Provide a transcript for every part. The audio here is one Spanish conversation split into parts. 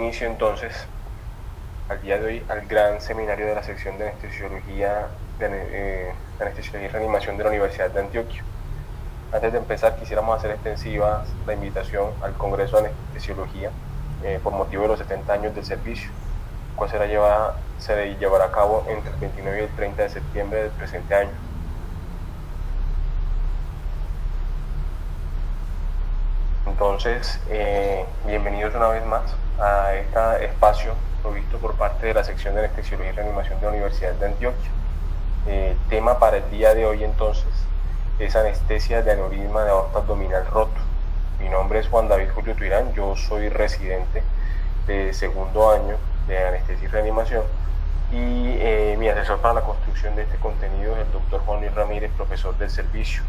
inicio entonces al día de hoy al gran seminario de la sección de anestesiología, anestesiología y reanimación de la Universidad de Antioquia. Antes de empezar, quisiéramos hacer extensiva la invitación al Congreso de Anestesiología por motivo de los 70 años del servicio, cual se llevará a cabo entre el 29 y el 30 de septiembre del presente año. Entonces, bienvenidos una vez más a este espacio provisto por parte de la sección de anestesiología y reanimación de la Universidad de Antioquia. Tema para el día de hoy entonces es anestesia de aneurisma de aorta abdominal roto. Mi nombre es Juan David Julio Tuirán, yo soy residente de segundo año de anestesia y reanimación y mi asesor para la construcción de este contenido es el doctor Juan Luis Ramírez, profesor del servicio.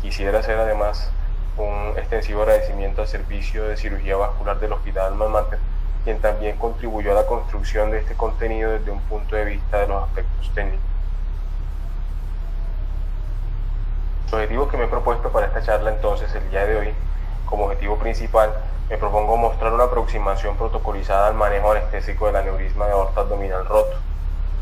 Quisiera hacer además un extensivo agradecimiento al servicio de cirugía vascular del Hospital Alma Mater, quien también contribuyó a la construcción de este contenido desde un punto de vista de los aspectos técnicos. Los objetivos que me he propuesto para esta charla entonces el día de hoy, como objetivo principal, me propongo mostrar una aproximación protocolizada al manejo anestésico del aneurisma de aorta abdominal roto.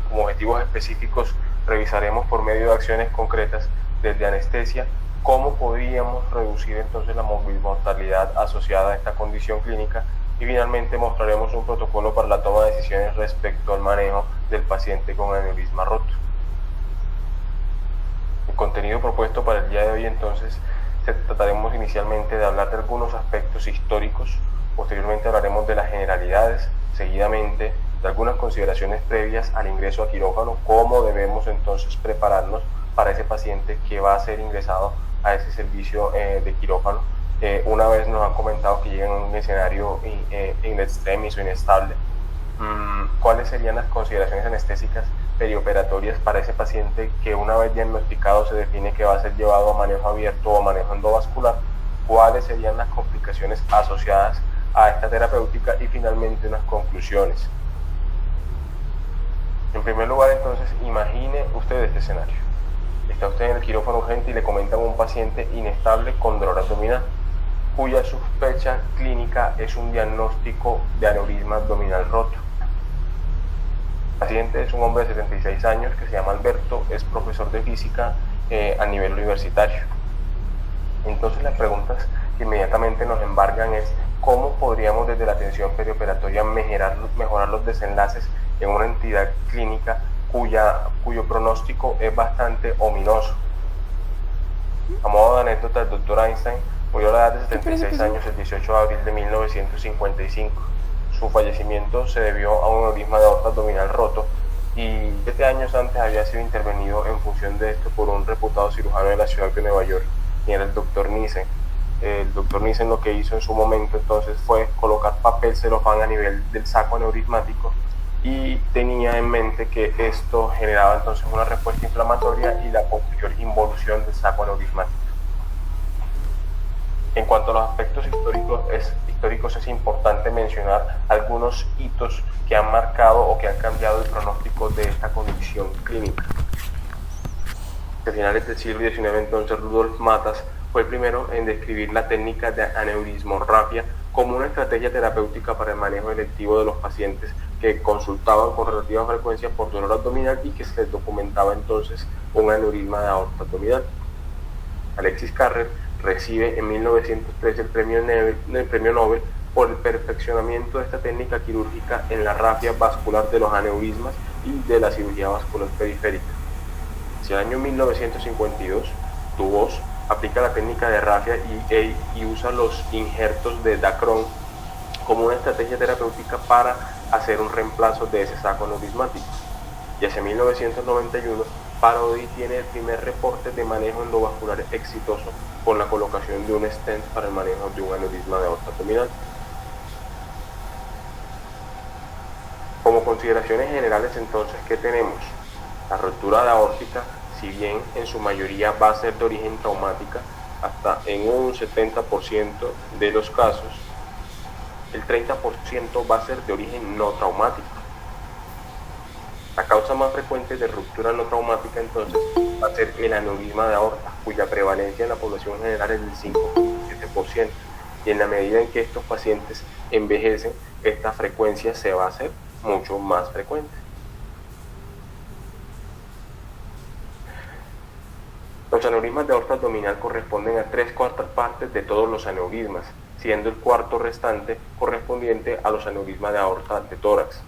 Como objetivos específicos, revisaremos por medio de acciones concretas desde anestesia cómo podríamos reducir entonces la mortalidad asociada a esta condición clínica y finalmente mostraremos un protocolo para la toma de decisiones respecto al manejo del paciente con aneurisma roto. El contenido propuesto para el día de hoy entonces trataremos inicialmente de hablar de algunos aspectos históricos, posteriormente hablaremos de las generalidades, seguidamente de algunas consideraciones previas al ingreso a quirófano, cómo debemos entonces prepararnos para ese paciente que va a ser ingresado a ese servicio de quirófano. Una vez nos han comentado que llegan a un escenario in extremis o inestable, ¿cuáles serían las consideraciones anestésicas perioperatorias para ese paciente que una vez diagnosticado se define que va a ser llevado a manejo abierto o a manejo endovascular? ¿Cuáles serían las complicaciones asociadas a esta terapéutica? Y finalmente unas conclusiones. En primer lugar entonces, imagine usted este escenario. Está usted en el quirófano urgente y le comentan a un paciente inestable con dolor abdominal, cuya sospecha clínica es un diagnóstico de aneurisma abdominal roto. El paciente es un hombre de 76 años que se llama Alberto, es profesor de física a nivel universitario. Entonces las preguntas que inmediatamente nos embargan es cómo podríamos desde la atención perioperatoria mejorar los desenlaces en una entidad clínica cuyo pronóstico es bastante ominoso. A modo de anécdota, el doctor Einstein murió a la edad de 76 años el 18 de abril de 1955. Su fallecimiento se debió a un aneurisma de aorta abdominal roto y 7 años antes había sido intervenido en función de esto por un reputado cirujano de la ciudad de Nueva York, y era el doctor Nissen. El doctor Nissen lo que hizo en su momento entonces fue colocar papel celofán a nivel del saco aneurismático y tenía en mente que esto generaba entonces una respuesta inflamatoria y la posterior involución del saco aneurismático. En cuanto a los aspectos históricos es importante mencionar algunos hitos que han marcado o que han cambiado el pronóstico de esta condición clínica. A finales del siglo XIX entonces Rudolf Matas fue el primero en describir la técnica de aneurismografia como una estrategia terapéutica para el manejo electivo de los pacientes que consultaban con relativa frecuencia por dolor abdominal y que se les documentaba entonces un aneurisma de aorta abdominal. Alexis Carrel recibe en 1903 el premio Nobel por el perfeccionamiento de esta técnica quirúrgica en la rafia vascular de los aneurismas y de la cirugía vascular periférica. Hacia el año 1952, Dubos aplica la técnica de rafia y usa los injertos de Dacron como una estrategia terapéutica para hacer un reemplazo de ese saco aneurismático. Y hacia 1991, Parodi tiene el primer reporte de manejo endovascular exitoso con la colocación de un stent para el manejo de un aneurisma de aorta abdominal. Como consideraciones generales entonces, ¿qué tenemos? La ruptura de aórtica, si bien en su mayoría va a ser de origen traumática, hasta en un 70% de los casos, el 30% va a ser de origen no traumático. La causa más frecuente de ruptura no traumática entonces va a ser el aneurisma de aorta, cuya prevalencia en la población general es del 5,7%, y en la medida en que estos pacientes envejecen, esta frecuencia se va a hacer mucho más frecuente. Los aneurismas de aorta abdominal corresponden a 3/4 partes de todos los aneurismas, siendo el cuarto restante correspondiente a los aneurismas de aorta de tórax.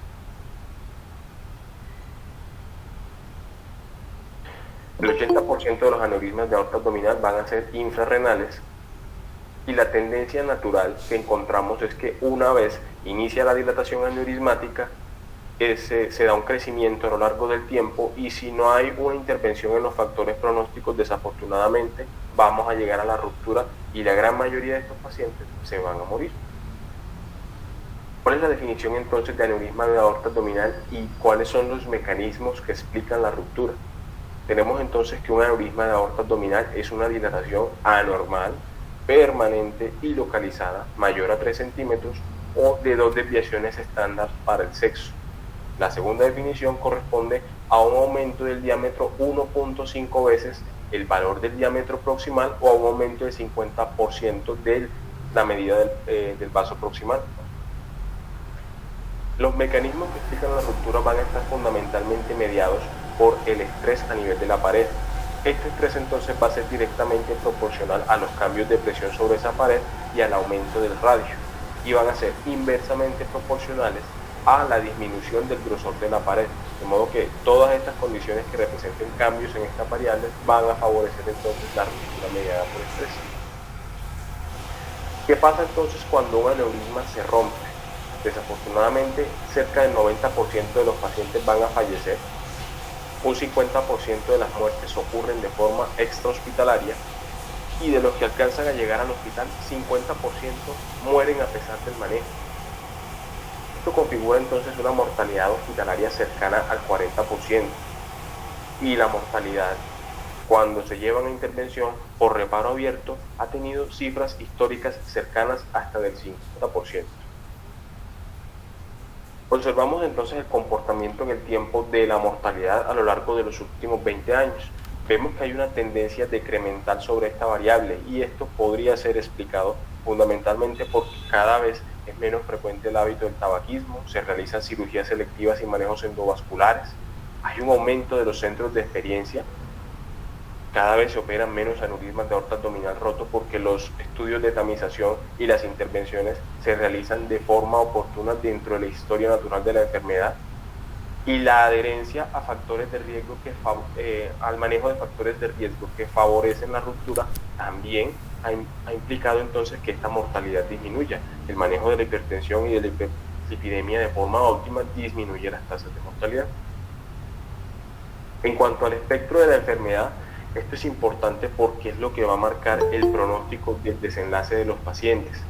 El 80% de los aneurismas de aorta abdominal van a ser infrarrenales, y la tendencia natural que encontramos es que una vez inicia la dilatación aneurismática, se da un crecimiento a lo largo del tiempo, y si no hay una intervención en los factores pronósticos, desafortunadamente vamos a llegar a la ruptura y la gran mayoría de estos pacientes se van a morir. ¿Cuál es la definición entonces de aneurisma de aorta abdominal y cuáles son los mecanismos que explican la ruptura? Tenemos entonces que un aneurisma de aorta abdominal es una dilatación anormal, permanente y localizada, mayor a 3 centímetros o de 2 desviaciones estándar para el sexo. La segunda definición corresponde a un aumento del diámetro 1.5 veces el valor del diámetro proximal o a un aumento del 50% de la medida del vaso proximal. Los mecanismos que explican la ruptura van a estar fundamentalmente mediados por el estrés a nivel de la pared. Este estrés entonces va a ser directamente proporcional a los cambios de presión sobre esa pared y al aumento del radio, y van a ser inversamente proporcionales a la disminución del grosor de la pared, de modo que todas estas condiciones que representen cambios en estas variables van a favorecer entonces la ruptura mediada por estrés. ¿Qué pasa entonces cuando un aneurisma se rompe? Desafortunadamente, cerca del 90% de los pacientes van a fallecer. Un 50% de las muertes ocurren de forma extrahospitalaria, y de los que alcanzan a llegar al hospital, 50% mueren a pesar del manejo. Esto configura entonces una mortalidad hospitalaria cercana al 40%, y la mortalidad cuando se lleva una intervención por reparo abierto ha tenido cifras históricas cercanas hasta del 50%. Observamos entonces el comportamiento en el tiempo de la mortalidad a lo largo de los últimos 20 años. Vemos que hay una tendencia decremental sobre esta variable, y esto podría ser explicado fundamentalmente porque cada vez es menos frecuente el hábito del tabaquismo, se realizan cirugías selectivas y manejos endovasculares, hay un aumento de los centros de experiencia, cada vez se operan menos aneurismas de aorta abdominal roto porque los estudios de tamización y las intervenciones se realizan de forma oportuna dentro de la historia natural de la enfermedad, y la adherencia a factores de riesgo al manejo de factores de riesgo que favorecen la ruptura también ha implicado entonces que esta mortalidad disminuya. El manejo de la hipertensión y de la hiperlipidemia de forma óptima disminuye las tasas de mortalidad. En cuanto al espectro de la enfermedad, esto es importante porque es lo que va a marcar el pronóstico del desenlace de los pacientes.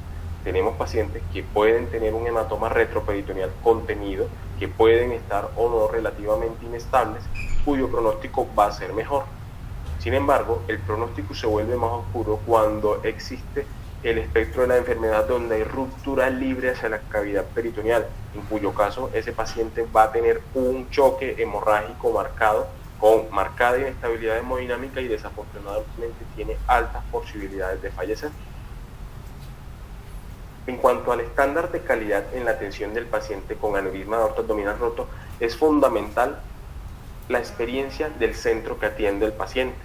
Tenemos pacientes que pueden tener un hematoma retroperitoneal contenido, que pueden estar o no relativamente inestables, cuyo pronóstico va a ser mejor. Sin embargo, el pronóstico se vuelve más oscuro cuando existe el espectro de la enfermedad donde hay ruptura libre hacia la cavidad peritoneal, en cuyo caso ese paciente va a tener un choque hemorrágico marcado, con marcada inestabilidad hemodinámica, y desafortunadamente tiene altas posibilidades de fallecer. En cuanto al estándar de calidad en la atención del paciente con aneurisma de aorta abdominal roto, es fundamental la experiencia del centro que atiende el paciente,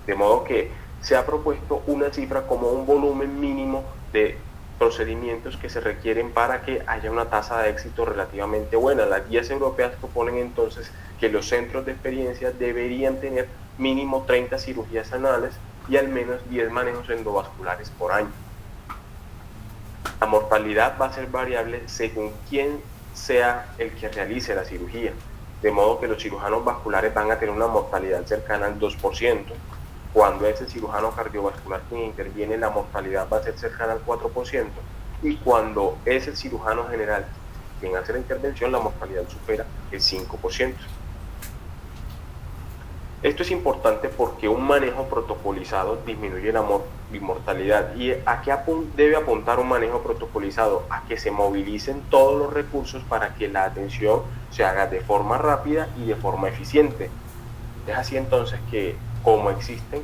de modo que se ha propuesto una cifra como un volumen mínimo de procedimientos que se requieren para que haya una tasa de éxito relativamente buena. Las guías europeas proponen entonces que los centros de experiencia deberían tener mínimo 30 cirugías anales y al menos 10 manejos endovasculares por año. La mortalidad va a ser variable según quién sea el que realice la cirugía, de modo que los cirujanos vasculares van a tener una mortalidad cercana al 2%. Cuando es el cirujano cardiovascular quien interviene, la mortalidad va a ser cercana al 4%, y cuando es el cirujano general quien hace la intervención, la mortalidad supera el 5%. Esto es importante porque un manejo protocolizado disminuye la mortalidad. ¿Y a qué debe apuntar un manejo protocolizado? A que se movilicen todos los recursos para que la atención se haga de forma rápida y de forma eficiente. Es así entonces que, como existen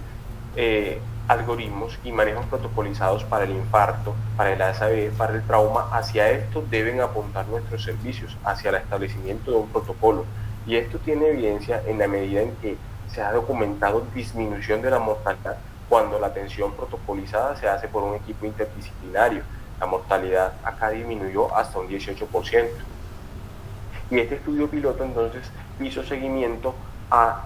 algoritmos y manejos protocolizados para el infarto, para el ASB, para el trauma. Hacia esto deben apuntar nuestros servicios, hacia el establecimiento de un protocolo. Y esto tiene evidencia en la medida en que se ha documentado disminución de la mortalidad cuando la atención protocolizada se hace por un equipo interdisciplinario. La mortalidad acá disminuyó hasta un 18%. Y este estudio piloto entonces hizo seguimiento a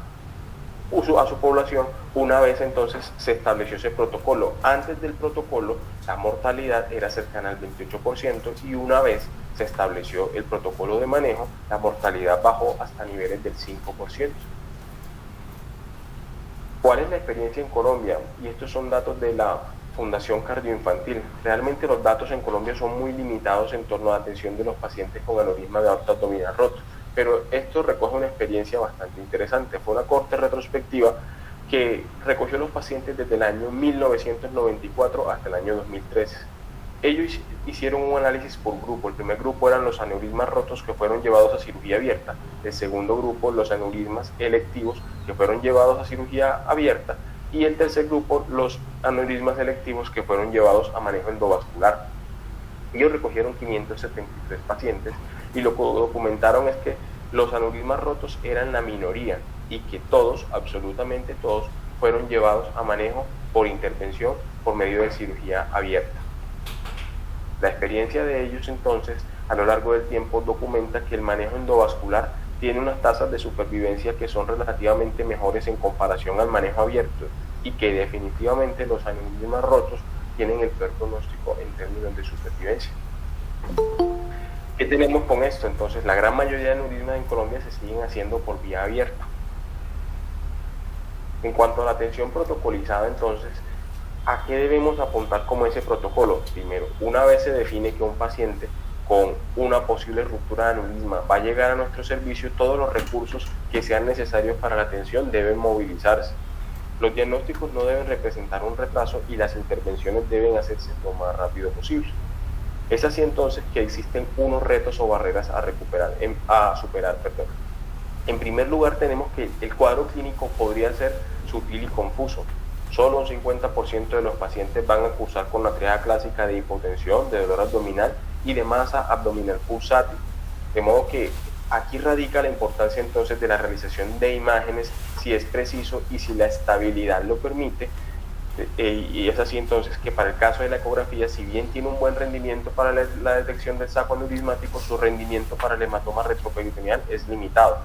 su población una vez entonces se estableció ese protocolo. Antes del protocolo la mortalidad era cercana al 28% y una vez se estableció el protocolo de manejo, la mortalidad bajó hasta niveles del 5%. ¿Cuál es la experiencia en Colombia? Y estos son datos de la Fundación Cardioinfantil. Realmente los datos en Colombia son muy limitados en torno a la atención de los pacientes con aneurisma de aorta abdominal roto, pero esto recoge una experiencia bastante interesante. Fue una corte retrospectiva que recogió los pacientes desde el año 1994 hasta el año 2013. Ellos hicieron un análisis por grupo. El primer grupo eran los aneurismas rotos que fueron llevados a cirugía abierta. El segundo grupo, los aneurismas electivos que fueron llevados a cirugía abierta. Y el tercer grupo, los aneurismas electivos que fueron llevados a manejo endovascular. Ellos recogieron 573 pacientes y lo que documentaron es que los aneurismas rotos eran la minoría y que todos, absolutamente todos, fueron llevados a manejo por intervención por medio de cirugía abierta. La experiencia de ellos entonces a lo largo del tiempo documenta que el manejo endovascular tiene unas tasas de supervivencia que son relativamente mejores en comparación al manejo abierto y que definitivamente los aneurismas rotos tienen el peor pronóstico en términos de supervivencia. ¿Qué tenemos con esto? Entonces, la gran mayoría de aneurismas en Colombia se siguen haciendo por vía abierta. En cuanto a la atención protocolizada, entonces, ¿a qué debemos apuntar como ese protocolo? Primero, una vez se define que un paciente con una posible ruptura de aneurisma va a llegar a nuestro servicio, todos los recursos que sean necesarios para la atención deben movilizarse. Los diagnósticos no deben representar un retraso y las intervenciones deben hacerse lo más rápido posible. Es así entonces que existen unos retos o barreras a superar. En primer lugar, tenemos que el cuadro clínico podría ser sutil y confuso. Solo un 50% de los pacientes van a cursar con la triada clásica de hipotensión, de dolor abdominal y de masa abdominal pulsátil. De modo que aquí radica la importancia entonces de la realización de imágenes si es preciso y si la estabilidad lo permite. Y es así entonces que para el caso de la ecografía, si bien tiene un buen rendimiento para la detección del saco aneurismático, su rendimiento para el hematoma retroperitoneal es limitado.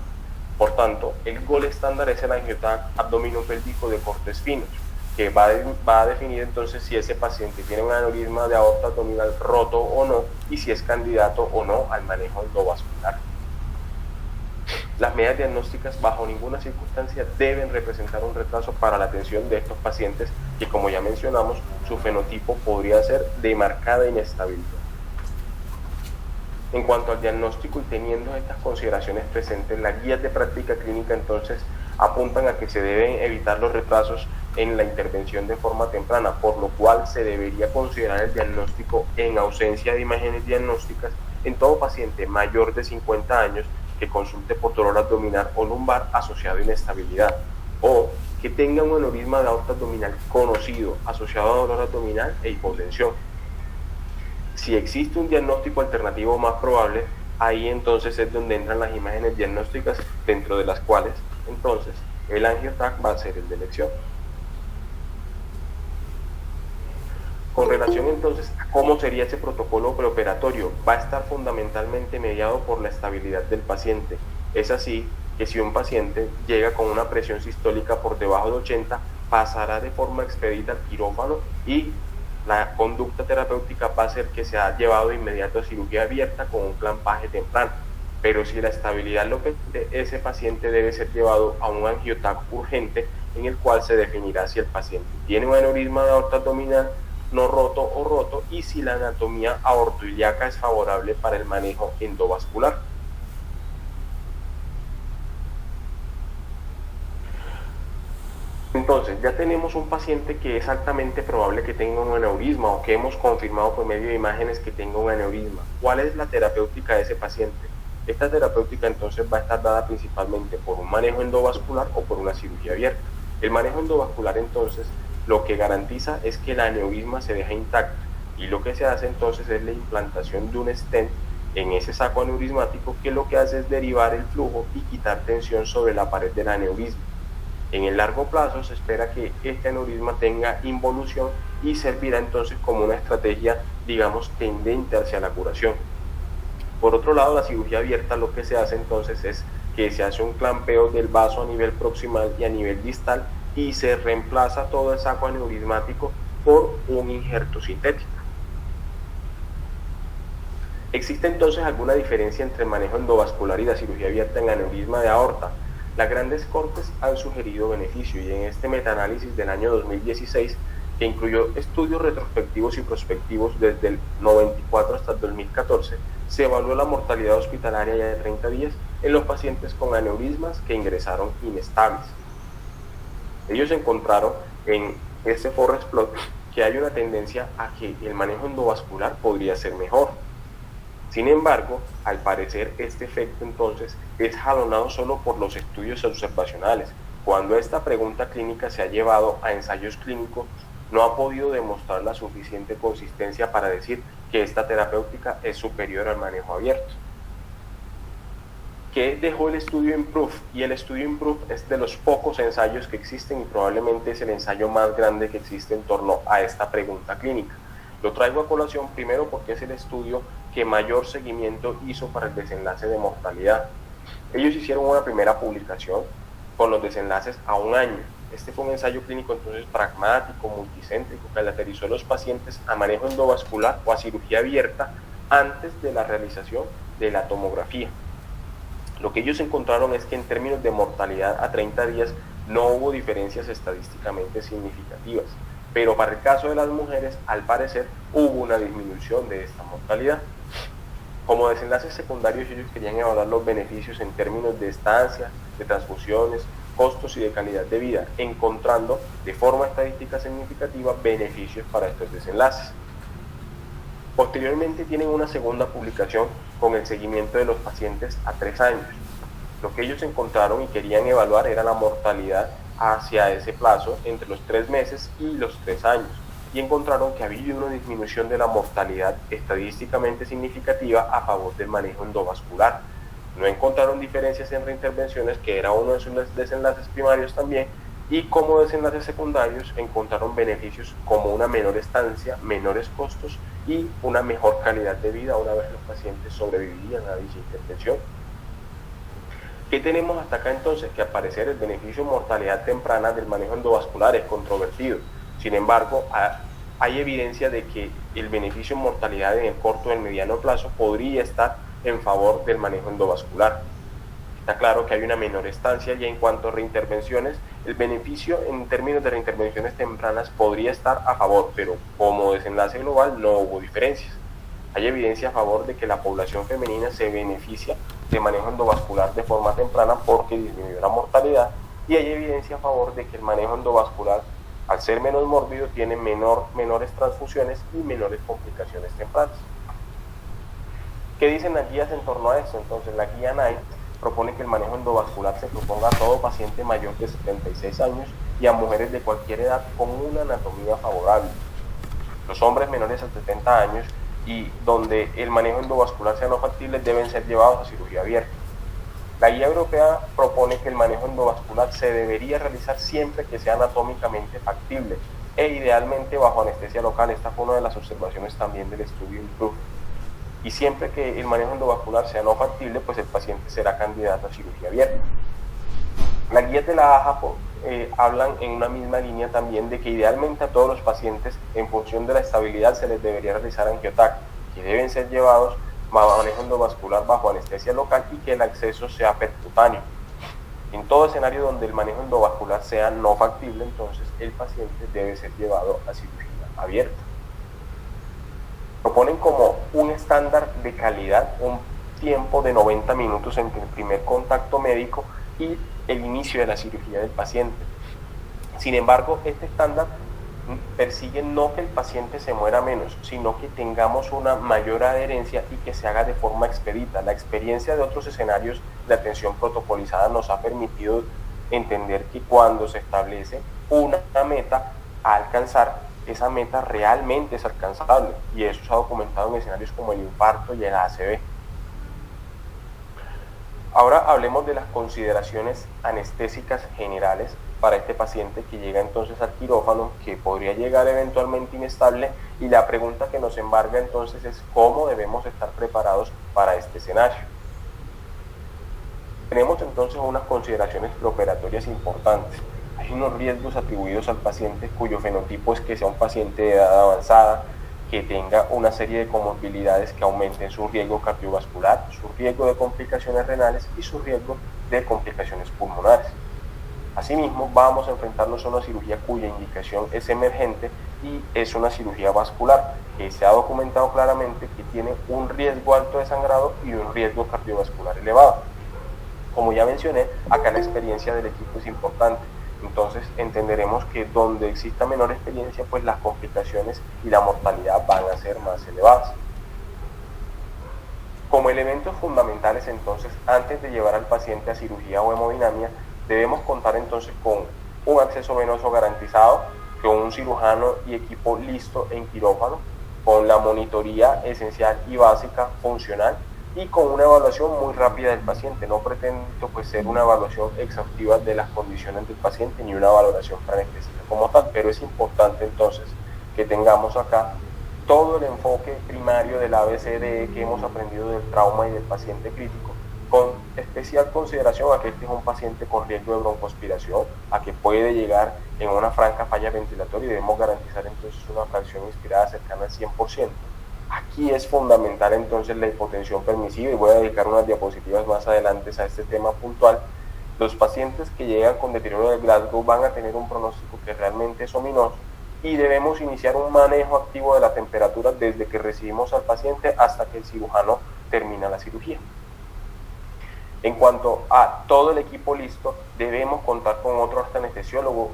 Por tanto, el gol estándar es el angioTAC abdominopélvico de cortes finos, que va a definir entonces si ese paciente tiene un aneurisma de aorta abdominal roto o no y si es candidato o no al manejo endovascular. Las medidas diagnósticas bajo ninguna circunstancia deben representar un retraso para la atención de estos pacientes que, como ya mencionamos, su fenotipo podría ser de marcada inestabilidad. En cuanto al diagnóstico y teniendo estas consideraciones presentes, las guías de práctica clínica entonces apuntan a que se deben evitar los retrasos en la intervención de forma temprana, por lo cual se debería considerar el diagnóstico en ausencia de imágenes diagnósticas en todo paciente mayor de 50 años que consulte por dolor abdominal o lumbar asociado a inestabilidad, o que tenga un aneurisma de aorta abdominal conocido asociado a dolor abdominal e hipotensión. Si existe un diagnóstico alternativo más probable, ahí entonces es donde entran las imágenes diagnósticas, dentro de las cuales entonces el angioTAC va a ser el de elección. Con relación entonces a cómo sería ese protocolo preoperatorio, va a estar fundamentalmente mediado por la estabilidad del paciente. Es así que si un paciente llega con una presión sistólica por debajo de 80, pasará de forma expedita al quirófano y la conducta terapéutica va a ser que sea llevado de inmediato a cirugía abierta con un clampaje temprano. Pero si la estabilidad lo permite, ese paciente debe ser llevado a un angioTAC urgente en el cual se definirá si el paciente tiene un aneurisma de aorta abdominal no roto o roto y si la anatomía aortoiliaca es favorable para el manejo endovascular. Entonces, ya tenemos un paciente que es altamente probable que tenga un aneurisma o que hemos confirmado por medio de imágenes que tenga un aneurisma. ¿Cuál es la terapéutica de ese paciente? Esta terapéutica entonces va a estar dada principalmente por un manejo endovascular o por una cirugía abierta. El manejo endovascular entonces lo que garantiza es que el aneurisma se deja intacto, y lo que se hace entonces es la implantación de un stent en ese saco aneurismático, que lo que hace es derivar el flujo y quitar tensión sobre la pared del aneurisma. En el largo plazo se espera que este aneurisma tenga involución y servirá entonces como una estrategia, digamos, tendente hacia la curación. Por otro lado, la cirugía abierta, lo que se hace entonces es que se hace un clampeo del vaso a nivel proximal y a nivel distal, y se reemplaza todo el saco aneurismático por un injerto sintético. ¿Existe entonces alguna diferencia entre el manejo endovascular y la cirugía abierta en aneurisma de aorta? Las grandes cortes han sugerido beneficio, y en este metaanálisis del año 2016, que incluyó estudios retrospectivos y prospectivos desde el 94 hasta el 2014, se evaluó la mortalidad hospitalaria ya de 30 días en los pacientes con aneurismas que ingresaron inestables. Ellos encontraron en este forest plot que hay una tendencia a que el manejo endovascular podría ser mejor. Sin embargo, al parecer este efecto entonces es jalonado solo por los estudios observacionales. Cuando esta pregunta clínica se ha llevado a ensayos clínicos, no ha podido demostrar la suficiente consistencia para decir que esta terapéutica es superior al manejo abierto. ¿Qué dejó el estudio IMPROVE? Y el estudio IMPROVE es de los pocos ensayos que existen, y probablemente es el ensayo más grande que existe en torno a esta pregunta clínica. Lo traigo a colación primero porque es el estudio que mayor seguimiento hizo para el desenlace de mortalidad. Ellos hicieron una primera publicación con los desenlaces a un año. Este fue un ensayo clínico entonces pragmático, multicéntrico, que caracterizó a los pacientes a manejo endovascular o a cirugía abierta antes de la realización de la tomografía. Lo que ellos encontraron es que en términos de mortalidad a 30 días no hubo diferencias estadísticamente significativas, pero para el caso de las mujeres, al parecer, hubo una disminución de esta mortalidad. Como desenlaces secundarios, ellos querían evaluar los beneficios en términos de estancia, de transfusiones, costos y de calidad de vida, encontrando de forma estadística significativa beneficios para estos desenlaces. Posteriormente tienen una segunda publicación con el seguimiento de los pacientes a 3 años. Lo que ellos encontraron y querían evaluar era la mortalidad hacia ese plazo entre los 3 meses y los 3 años, y encontraron que había una disminución de la mortalidad estadísticamente significativa a favor del manejo endovascular. No encontraron diferencias en reintervenciones, que era uno de sus desenlaces primarios también, y como desenlaces secundarios encontraron beneficios como una menor estancia, menores costos y una mejor calidad de vida una vez los pacientes sobrevivían a dicha intervención. ¿Qué tenemos hasta acá entonces? Que al parecer el beneficio de mortalidad temprana del manejo endovascular es controvertido. Sin embargo, hay evidencia de que el beneficio de mortalidad en el corto y el mediano plazo podría estar en favor del manejo endovascular. Está claro que hay una menor estancia, y en cuanto a reintervenciones, el beneficio en términos de reintervenciones tempranas podría estar a favor, pero como desenlace global no hubo diferencias. Hay evidencia a favor de que la población femenina se beneficia de manejo endovascular de forma temprana porque disminuyó la mortalidad, y hay evidencia a favor de que el manejo endovascular, al ser menos mórbido, tiene menores transfusiones y menores complicaciones tempranas. ¿Qué dicen las guías en torno a esto? Entonces, la guía NICE propone que el manejo endovascular se proponga a todo paciente mayor de 76 años y a mujeres de cualquier edad con una anatomía favorable. Los hombres menores a 70 años y donde el manejo endovascular sea no factible deben ser llevados a cirugía abierta. La guía europea propone que el manejo endovascular se debería realizar siempre que sea anatómicamente factible e idealmente bajo anestesia local. Esta fue una de las observaciones también del estudio IMPROVE. Y siempre que el manejo endovascular sea no factible, pues el paciente será candidato a cirugía abierta. Las guías de la AJA hablan en una misma línea también de que idealmente a todos los pacientes, en función de la estabilidad, se les debería realizar angiotac, que deben ser llevados a manejo endovascular bajo anestesia local y que el acceso sea percutáneo. En todo escenario donde el manejo endovascular sea no factible, entonces el paciente debe ser llevado a cirugía abierta. Proponen como un estándar de calidad un tiempo de 90 minutos entre el primer contacto médico y el inicio de la cirugía del paciente. Sin embargo, este estándar persigue no que el paciente se muera menos, sino que tengamos una mayor adherencia y que se haga de forma expedita. La experiencia de otros escenarios de atención protocolizada nos ha permitido entender que cuando se establece una meta, a alcanzar, esa meta realmente es alcanzable, y eso se ha documentado en escenarios como el infarto y el ACV. Ahora hablemos de las consideraciones anestésicas generales para este paciente que llega entonces al quirófano, que podría llegar eventualmente inestable, y la pregunta que nos embarga entonces es cómo debemos estar preparados para este escenario. Tenemos entonces unas consideraciones preoperatorias importantes. Hay unos riesgos atribuidos al paciente cuyo fenotipo es que sea un paciente de edad avanzada, que tenga una serie de comorbilidades que aumenten su riesgo cardiovascular, su riesgo de complicaciones renales y su riesgo de complicaciones pulmonares. Asimismo, vamos a enfrentarnos a una cirugía cuya indicación es emergente y es una cirugía vascular, que se ha documentado claramente que tiene un riesgo alto de sangrado y un riesgo cardiovascular elevado. Como ya mencioné, acá la experiencia del equipo es importante. Entonces entenderemos que donde exista menor experiencia, pues las complicaciones y la mortalidad van a ser más elevadas. Como elementos fundamentales entonces, antes de llevar al paciente a cirugía o hemodinamia, debemos contar entonces con un acceso venoso garantizado, con un cirujano y equipo listo en quirófano, con la monitoría esencial y básica funcional, y con una evaluación muy rápida del paciente. No pretendo pues ser una evaluación exhaustiva de las condiciones del paciente ni una valoración anestésica como tal, pero es importante entonces que tengamos acá todo el enfoque primario del ABCDE que hemos aprendido del trauma y del paciente crítico, con especial consideración a que este es un paciente con riesgo de broncoaspiración, a que puede llegar en una franca falla ventilatoria, y debemos garantizar entonces una fracción inspirada cercana al 100%. Aquí es fundamental entonces la hipotensión permisiva, y voy a dedicar unas diapositivas más adelante a este tema puntual. Los pacientes que llegan con deterioro del Glasgow van a tener un pronóstico que realmente es ominoso, y debemos iniciar un manejo activo de la temperatura desde que recibimos al paciente hasta que el cirujano termina la cirugía. En cuanto a todo el equipo listo, debemos contar con otro anestesiólogo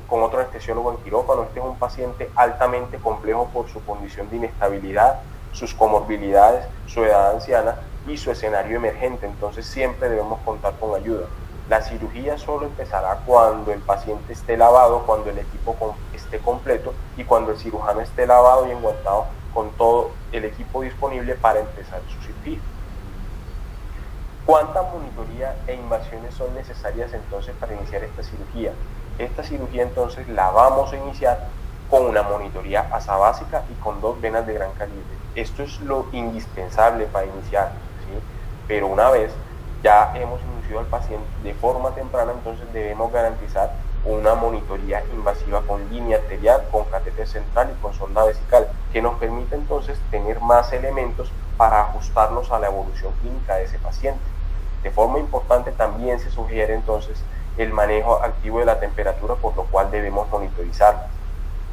en quirófano. Este es un paciente altamente complejo por su condición de inestabilidad, sus comorbilidades, su edad anciana y su escenario emergente. Entonces siempre debemos contar con ayuda. La cirugía solo empezará cuando el paciente esté lavado, cuando el equipo esté completo y cuando el cirujano esté lavado y enguantado con todo el equipo disponible para empezar su cirugía. ¿Cuánta monitoría e invasiones son necesarias entonces para iniciar esta cirugía? Esta cirugía entonces la vamos a iniciar con una monitoría asa básica y con 2 venas de gran calibre. Esto es lo indispensable para iniciar, ¿sí? Pero una vez ya hemos inducido al paciente de forma temprana, entonces debemos garantizar una monitoría invasiva con línea arterial, con catéter central y con sonda vesical, que nos permite entonces tener más elementos para ajustarnos a la evolución clínica de ese paciente. De forma importante también se sugiere entonces el manejo activo de la temperatura, por lo cual debemos monitorizarla.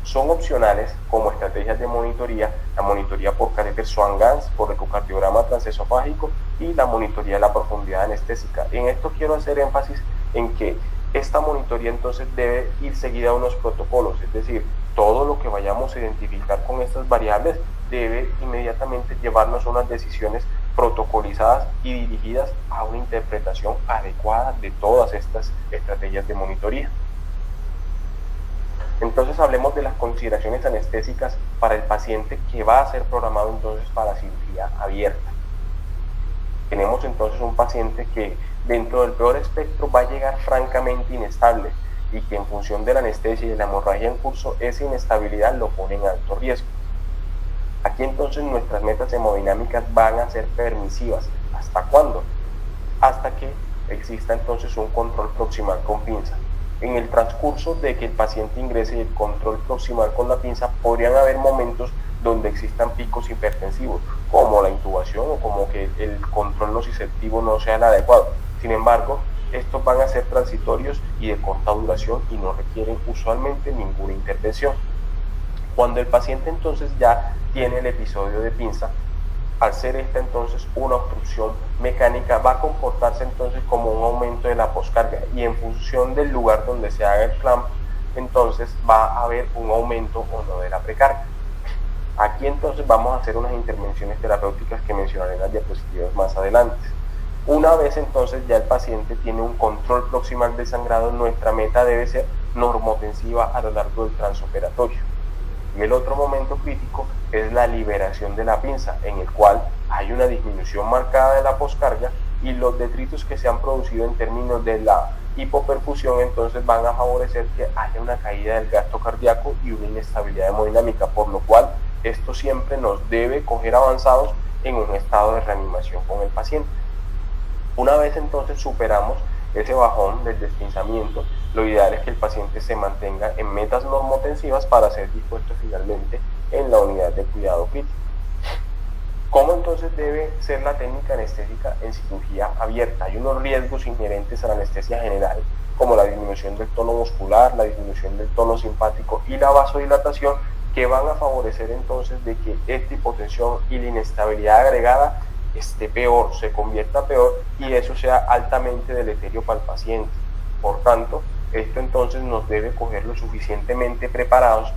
Son opcionales como estrategias de monitoría la monitoría por catéter Swan-Ganz, por ecocardiograma transesofágico y la monitoría de la profundidad anestésica. En esto quiero hacer énfasis en que esta monitoría entonces debe ir seguida de unos protocolos, es decir, todo lo que vayamos a identificar con estas variables debe inmediatamente llevarnos a unas decisiones protocolizadas y dirigidas a una interpretación adecuada de todas estas estrategias de monitoría. Entonces hablemos de las consideraciones anestésicas para el paciente que va a ser programado entonces para cirugía abierta. Tenemos entonces un paciente que dentro del peor espectro va a llegar francamente inestable, y que en función de la anestesia y de la hemorragia en curso, esa inestabilidad lo pone en alto riesgo. Aquí entonces nuestras metas hemodinámicas van a ser permisivas. ¿Hasta cuándo? Hasta que exista entonces un control proximal con pinza. En el transcurso de que el paciente ingrese y el control proximal con la pinza, podrían haber momentos donde existan picos hipertensivos, como la intubación o como que el control nociceptivo no sea el adecuado. Sin embargo, estos van a ser transitorios y de corta duración y no requieren usualmente ninguna intervención. Cuando el paciente entonces ya tiene el episodio de pinza, al ser esta entonces una obstrucción mecánica, va a comportarse entonces como un aumento de la poscarga, y en función del lugar donde se haga el clamp, entonces va a haber un aumento o no de la precarga. Aquí entonces vamos a hacer unas intervenciones terapéuticas que mencionaré en las diapositivas más adelante. Una vez entonces ya el paciente tiene un control proximal del sangrado, nuestra meta debe ser normotensiva a lo largo del transoperatorio. Y el otro momento crítico es la liberación de la pinza, en el cual hay una disminución marcada de la poscarga y los detritos que se han producido en términos de la hipoperfusión entonces van a favorecer que haya una caída del gasto cardíaco y una inestabilidad hemodinámica, por lo cual esto siempre nos debe coger avanzados en un estado de reanimación con el paciente. Una vez entonces superamos ese bajón del despinzamiento, lo ideal es que el paciente se mantenga en metas normotensivas para ser dispuesto finalmente en la unidad de cuidado crítico. ¿Cómo entonces debe ser la técnica anestésica en cirugía abierta? Hay unos riesgos inherentes a la anestesia general, como la disminución del tono muscular, la disminución del tono simpático y la vasodilatación, que van a favorecer entonces de que esta hipotensión y la inestabilidad agregada esté peor, se convierta peor y eso sea altamente deleterio para el paciente. Por tanto, esto entonces nos debe coger lo suficientemente preparados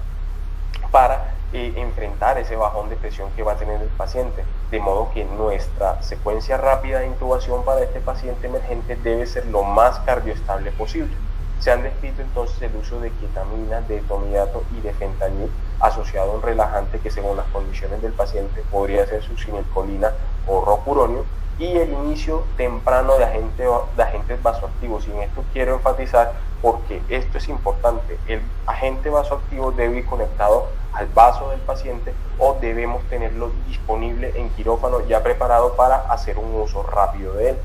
para enfrentar ese bajón de presión que va a tener el paciente, de modo que nuestra secuencia rápida de intubación para este paciente emergente debe ser lo más cardioestable posible. Se han descrito entonces el uso de ketamina, de etomidato y de fentanil asociado a un relajante que según las condiciones del paciente podría ser succinilcolina o rocuronio, y el inicio temprano de agentes vasoactivos. Y en esto quiero enfatizar porque esto es importante. El agente vasoactivo debe ir conectado al vaso del paciente o debemos tenerlo disponible en quirófano ya preparado para hacer un uso rápido de él.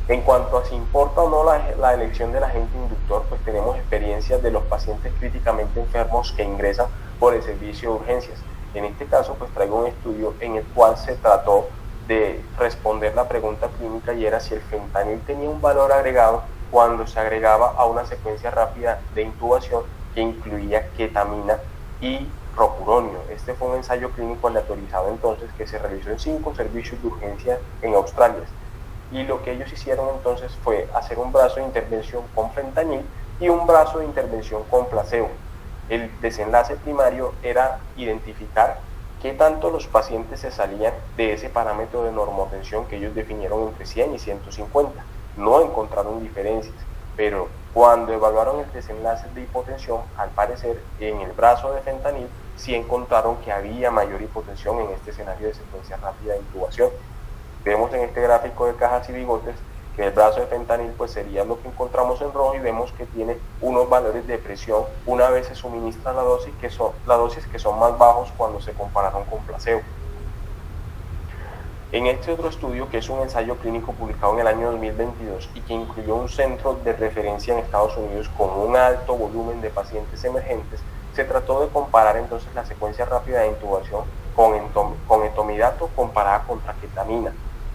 En cuanto a si importa o no la elección del agente inductor, pues tenemos experiencias de los pacientes críticamente enfermos que ingresan por el servicio de urgencias. En este caso, pues traigo un estudio en el cual se trató de responder la pregunta clínica y era si el fentanil tenía un valor agregado cuando se agregaba a una secuencia rápida de intubación que incluía ketamina y rocuronio. Este fue un ensayo clínico aleatorizado entonces que se realizó en 5 servicios de urgencia en Australia. Y lo que ellos hicieron entonces fue hacer un brazo de intervención con fentanil y un brazo de intervención con placebo. El desenlace primario era identificar qué tanto los pacientes se salían de ese parámetro de normotensión que ellos definieron entre 100 y 150. No encontraron diferencias, pero cuando evaluaron el desenlace de hipotensión, al parecer en el brazo de fentanil sí encontraron que había mayor hipotensión en este escenario de secuencia rápida de intubación. Vemos en este gráfico de cajas y bigotes que el brazo de fentanil pues sería lo que encontramos en rojo y vemos que tiene unos valores de presión una vez se suministra la dosis que son más bajos cuando se compararon con placebo. En este otro estudio, que es un ensayo clínico publicado en el año 2022 y que incluyó un centro de referencia en Estados Unidos con un alto volumen de pacientes emergentes, se trató de comparar entonces la secuencia rápida de intubación con etomidato comparada contra ketamina,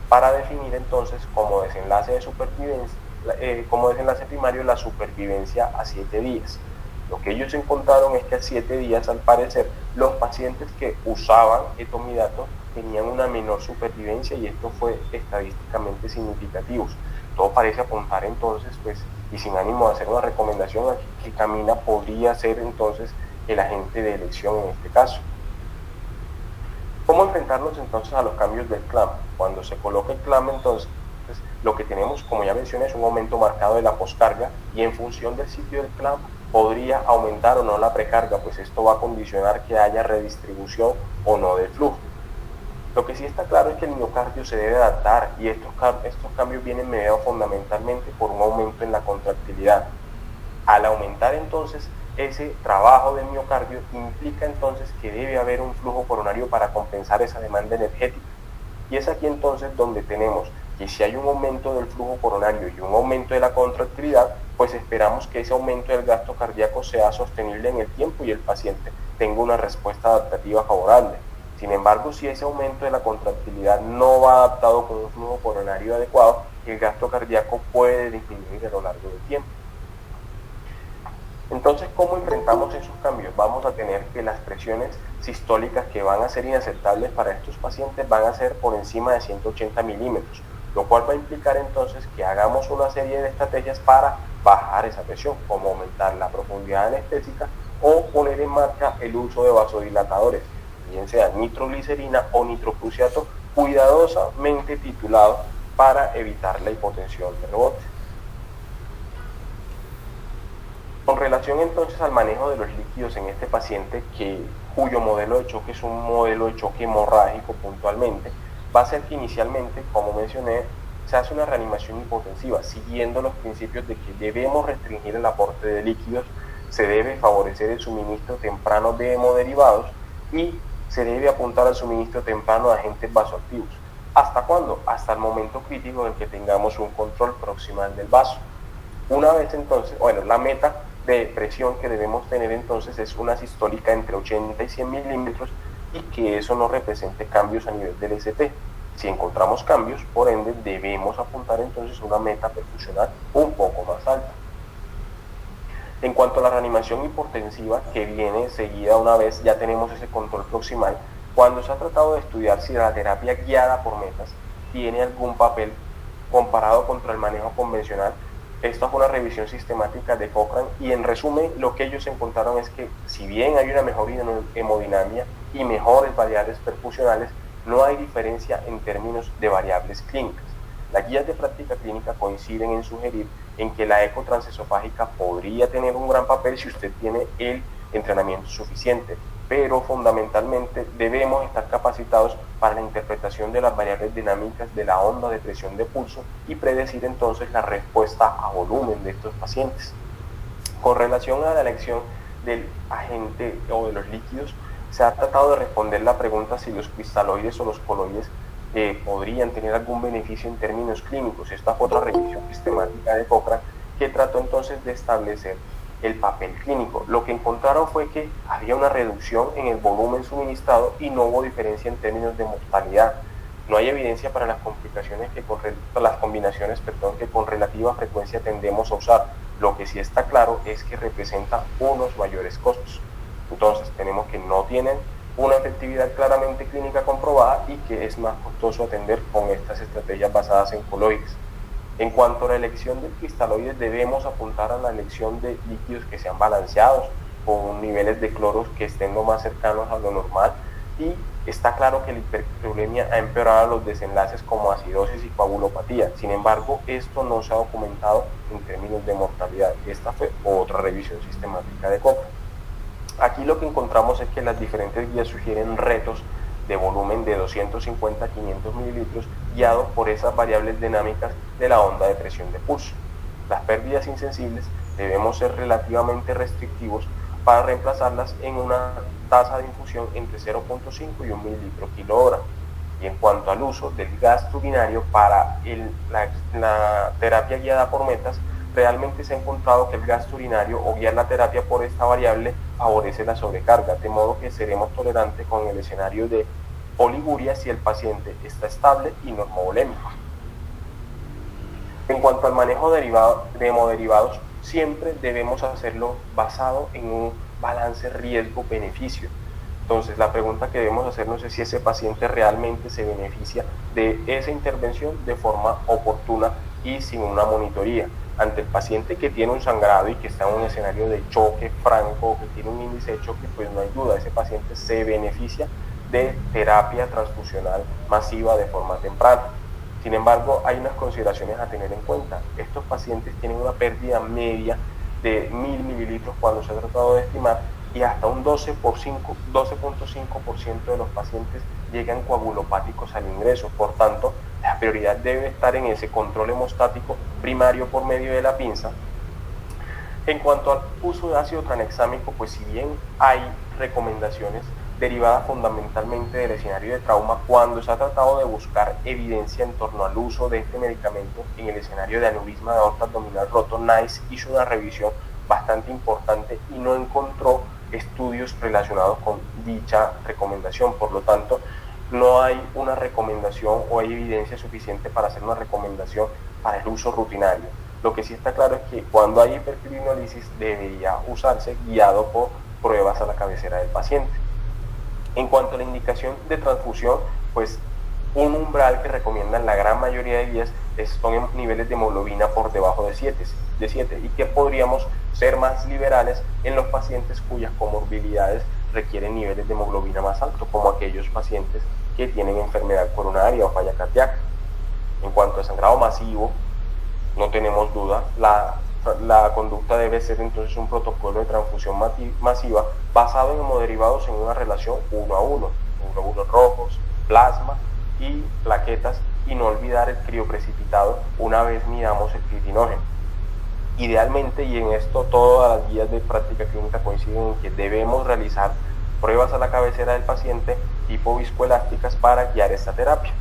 para definir entonces como desenlace primario la supervivencia a 7 días. Lo que ellos encontraron es que a 7 días, al parecer, los pacientes que usaban etomidato tenían una menor supervivencia y esto fue estadísticamente significativo. Todo parece apuntar entonces, pues, y sin ánimo de hacer una recomendación, a que ketamina podría ser entonces el agente de elección en este caso. ¿Cómo enfrentarnos entonces a los cambios del clamp? Cuando se coloca el clamp, entonces lo que tenemos, como ya mencioné, es un aumento marcado de la poscarga y en función del sitio del clamp podría aumentar o no la precarga, pues esto va a condicionar que haya redistribución o no del flujo. Lo que sí está claro es que el miocardio se debe adaptar y estos cambios vienen mediados fundamentalmente por un aumento en la contractilidad. Al aumentar entonces ese trabajo del miocardio implica entonces que debe haber un flujo coronario para compensar esa demanda energética. Y es aquí entonces donde tenemos que si hay un aumento del flujo coronario y un aumento de la contractilidad, pues esperamos que ese aumento del gasto cardíaco sea sostenible en el tiempo y el paciente tenga una respuesta adaptativa favorable. Sin embargo, si ese aumento de la contractilidad no va adaptado con un flujo coronario adecuado, el gasto cardíaco puede disminuir a lo largo del tiempo. Entonces, ¿cómo enfrentamos esos cambios? Vamos a tener que las presiones sistólicas que van a ser inaceptables para estos pacientes van a ser por encima de 180 milímetros, lo cual va a implicar entonces que hagamos una serie de estrategias para bajar esa presión, como aumentar la profundidad anestésica o poner en marcha el uso de vasodilatadores, bien sea nitroglicerina o nitroprusiato, cuidadosamente titulado para evitar la hipotensión de rebote. Con relación entonces al manejo de los líquidos en este paciente, cuyo modelo de choque es un modelo de choque hemorrágico puntualmente, va a ser que inicialmente, como mencioné, se hace una reanimación hipotensiva, siguiendo los principios de que debemos restringir el aporte de líquidos, se debe favorecer el suministro temprano de hemoderivados y se debe apuntar al suministro temprano de agentes vasoactivos. ¿Hasta cuándo? Hasta el momento crítico en el que tengamos un control proximal del vaso. Una vez entonces, bueno, la meta de presión que debemos tener entonces es una sistólica entre 80 y 100 milímetros y que eso no represente cambios a nivel del ST. Si encontramos cambios, por ende, debemos apuntar entonces una meta perfusional un poco más alta. En cuanto a la reanimación hipotensiva, que viene seguida una vez ya tenemos ese control proximal, cuando se ha tratado de estudiar si la terapia guiada por metas tiene algún papel comparado contra el manejo convencional, esta fue una revisión sistemática de Cochrane y en resumen lo que ellos encontraron es que si bien hay una mejor hemodinamia y mejores variables perfusionales, no hay diferencia en términos de variables clínicas. Las guías de práctica clínica coinciden en sugerir en que la eco transesofágica podría tener un gran papel si usted tiene el entrenamiento suficiente, pero fundamentalmente debemos estar capacitados para la interpretación de las variables dinámicas de la onda de presión de pulso y predecir entonces la respuesta a volumen de estos pacientes. Con relación a la elección del agente o de los líquidos, se ha tratado de responder la pregunta si los cristaloides o los coloides podrían tener algún beneficio en términos clínicos. Esta fue otra revisión sistemática de Cochrane que trató entonces de establecer el papel clínico. Lo que encontraron fue que había una reducción en el volumen suministrado y no hubo diferencia en términos de mortalidad. No hay evidencia para las complicaciones las combinaciones que con relativa frecuencia tendemos a usar. Lo que sí está claro es que representa unos mayores costos. Entonces tenemos que no tienen una efectividad claramente clínica comprobada y que es más costoso atender con estas estrategias basadas en coloides. En cuanto a la elección de cristaloides, debemos apuntar a la elección de líquidos que sean balanceados, con niveles de cloros que estén lo más cercanos a lo normal, y está claro que la hiperclorulemia ha empeorado los desenlaces como acidosis y coagulopatía. Sin embargo, esto no se ha documentado en términos de mortalidad. Esta fue otra revisión sistemática de Cochrane. Aquí lo que encontramos es que las diferentes guías sugieren retos de volumen de 250 a 500 mililitros guiados por esas variables dinámicas de la onda de presión de pulso. Las pérdidas insensibles debemos ser relativamente restrictivos para reemplazarlas en una tasa de infusión entre 0.5 y 1 mililitro kilogramo. Y en cuanto al uso del gasto urinario para la terapia guiada por metas, realmente se ha encontrado que el gasto urinario o guiar la terapia por esta variable favorece la sobrecarga, de modo que seremos tolerantes con el escenario de oliguria si el paciente está estable y normovolémico. En cuanto al manejo de hemoderivados, siempre debemos hacerlo basado en un balance riesgo-beneficio. Entonces, la pregunta que debemos hacernos es si ese paciente realmente se beneficia de esa intervención de forma oportuna y sin una monitoría. Ante el paciente que tiene un sangrado y que está en un escenario de choque franco, que tiene un índice de choque, pues no hay duda, ese paciente se beneficia de terapia transfusional masiva de forma temprana. Sin embargo, hay unas consideraciones a tener en cuenta. Estos pacientes tienen una pérdida media de 1000 mililitros cuando se ha tratado de estimar y hasta un 12.5% de los pacientes llegan coagulopáticos al ingreso. Por tanto, la prioridad debe estar en ese control hemostático primario por medio de la pinza. En cuanto al uso de ácido tranexámico, pues si bien hay recomendaciones derivadas fundamentalmente del escenario de trauma, cuando se ha tratado de buscar evidencia en torno al uso de este medicamento en el escenario de aneurisma de aorta abdominal roto, NICE hizo una revisión bastante importante y no encontró estudios relacionados con dicha recomendación. Por lo tanto, no hay una recomendación o hay evidencia suficiente para hacer una recomendación para el uso rutinario. Lo que sí está claro es que cuando hay hiperfibrinolisis debería usarse guiado por pruebas a la cabecera del paciente. En cuanto a la indicación de transfusión, pues un umbral que recomiendan la gran mayoría de guías son niveles de hemoglobina por debajo de 7 y que podríamos ser más liberales en los pacientes cuyas comorbilidades requieren niveles de hemoglobina más altos, como aquellos pacientes que tienen enfermedad coronaria o falla cardíaca. En cuanto a sangrado masivo, no tenemos duda, la la conducta debe ser entonces un protocolo de transfusión masiva basado en hemoderivados en una relación 1 a 1, glóbulos rojos, plasma y plaquetas, y no olvidar el crioprecipitado una vez midamos el creatinógeno. Idealmente, y en esto todas las guías de práctica clínica coinciden en que debemos realizar pruebas a la cabecera del paciente tipo viscoelásticas para guiar esta terapia.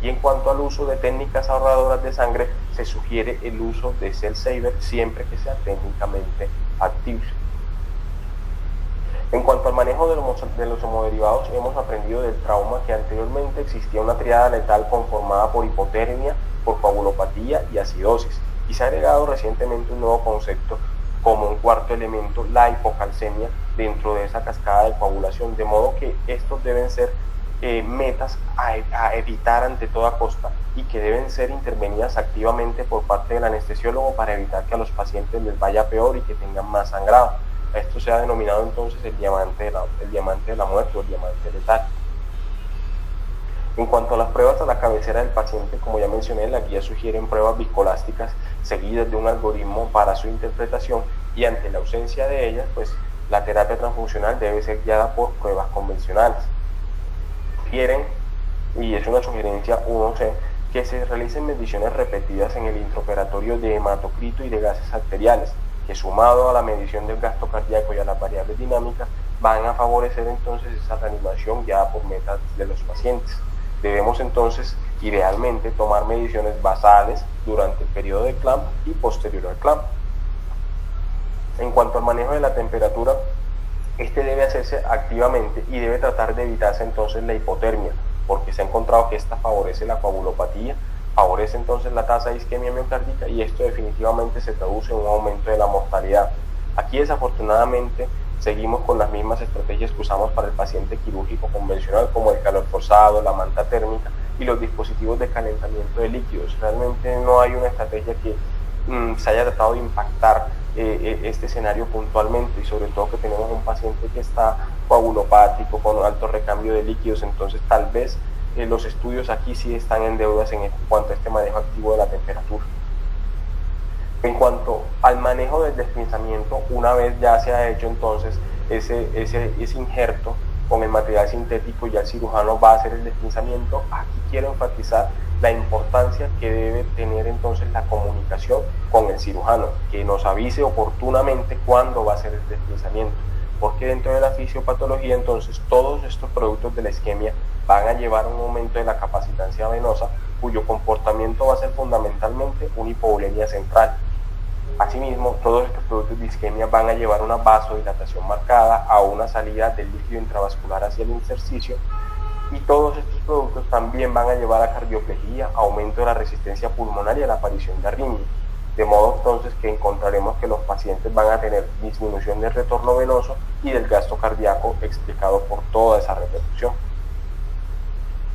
Y en cuanto al uso de técnicas ahorradoras de sangre, se sugiere el uso de Cell Saver siempre que sea técnicamente factible. En cuanto al manejo de los hemoderivados, hemos aprendido del trauma que anteriormente existía una triada letal conformada por hipotermia, por coagulopatía y acidosis, y se ha agregado recientemente un nuevo concepto como un cuarto elemento, la hipocalcemia, dentro de esa cascada de coagulación, de modo que estos deben ser metas a evitar ante toda costa y que deben ser intervenidas activamente por parte del anestesiólogo para evitar que a los pacientes les vaya peor y que tengan más sangrado. Esto se ha denominado entonces el diamante de la muerte o el diamante letal. En cuanto a las pruebas a la cabecera del paciente, como ya mencioné, la guía sugieren pruebas viscoelásticas seguidas de un algoritmo para su interpretación, y ante la ausencia de ellas, pues la terapia transfuncional debe ser guiada por pruebas convencionales. Quieren, y es una sugerencia 1C, que se realicen mediciones repetidas en el intraoperatorio de hematocrito y de gases arteriales, que sumado a la medición del gasto cardíaco y a las variables dinámicas van a favorecer entonces esa reanimación guiada por metas de los pacientes. Debemos entonces, idealmente, tomar mediciones basales durante el periodo de clamp y posterior al clamp. En cuanto al manejo de la temperatura, este debe hacerse activamente y debe tratar de evitarse entonces la hipotermia, porque se ha encontrado que esta favorece la coagulopatía, favorece entonces la tasa de isquemia miocárdica, y esto definitivamente se traduce en un aumento de la mortalidad. Aquí desafortunadamente seguimos con las mismas estrategias que usamos para el paciente quirúrgico convencional, como el calor forzado, la manta térmica y los dispositivos de calentamiento de líquidos. Realmente no hay una estrategia que se haya tratado de impactar este escenario puntualmente, y sobre todo que tenemos un paciente que está coagulopático con alto recambio de líquidos. Entonces tal vez los estudios aquí sí están en deudas en cuanto a este manejo activo de la temperatura. En cuanto al manejo del despinzamiento, una vez ya se ha hecho entonces ese injerto con el material sintético, ya el cirujano va a hacer el despinzamiento. Aquí quiero enfatizar la importancia que debe tener entonces la comunicación con el cirujano, que nos avise oportunamente cuándo va a ser el despinzamiento, porque dentro de la fisiopatología entonces todos estos productos de la isquemia van a llevar a un aumento de la capacitancia venosa, cuyo comportamiento va a ser fundamentalmente una hipovolemia central. Asimismo, todos estos productos de isquemia van a llevar una vasodilatación marcada, a una salida del líquido intravascular hacia el intersticio, y todos estos productos también van a llevar a cardioplegía, aumento de la resistencia pulmonar y a la aparición de arritmia. De modo entonces que encontraremos que los pacientes van a tener disminución del retorno venoso y del gasto cardíaco, explicado por toda esa repercusión.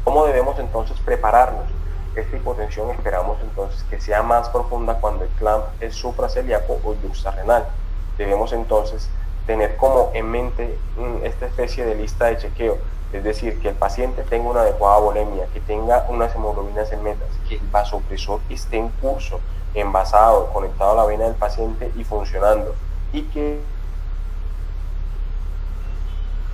¿Cómo debemos entonces prepararnos? Esta hipotensión esperamos entonces que sea más profunda cuando el clamp es supracelíaco o yuxtarrenal. Debemos entonces tener como en mente esta especie de lista de chequeo, es decir, que el paciente tenga una adecuada volemia, que tenga unas hemoglobinas en metas, que el vasopresor esté en curso, envasado, conectado a la vena del paciente y funcionando, y que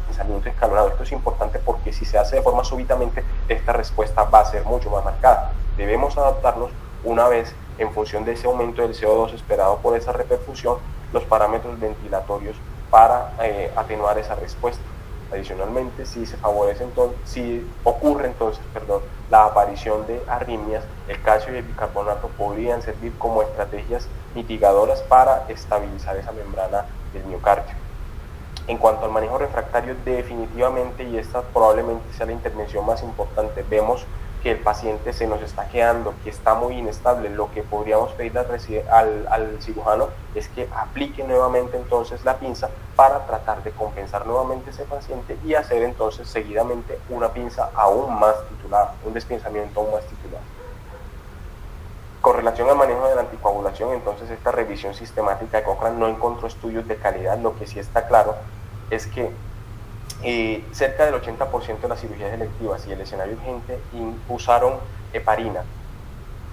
pensamiento escalonado. Esto es importante porque si se hace de forma súbitamente, esta respuesta va a ser mucho más marcada. Debemos adaptarnos una vez, en función de ese aumento del CO2 esperado por esa reperfusión, los parámetros ventilatorios para atenuar esa respuesta. Adicionalmente, si ocurre entonces la aparición de arritmias, el calcio y el bicarbonato podrían servir como estrategias mitigadoras para estabilizar esa membrana del miocardio. En cuanto al manejo refractario, definitivamente, y esta probablemente sea la intervención más importante, vemos que el paciente se nos está quedando, que está muy inestable. Lo que podríamos pedirle al cirujano es que aplique nuevamente entonces la pinza para tratar de compensar nuevamente ese paciente y hacer entonces seguidamente una pinza aún más titular, un despinzamiento aún más titular. Con relación al manejo de la anticoagulación, entonces esta revisión sistemática de Cochrane no encontró estudios de calidad. Lo que sí está claro es que cerca del 80% de las cirugías electivas y el escenario urgente usaron heparina.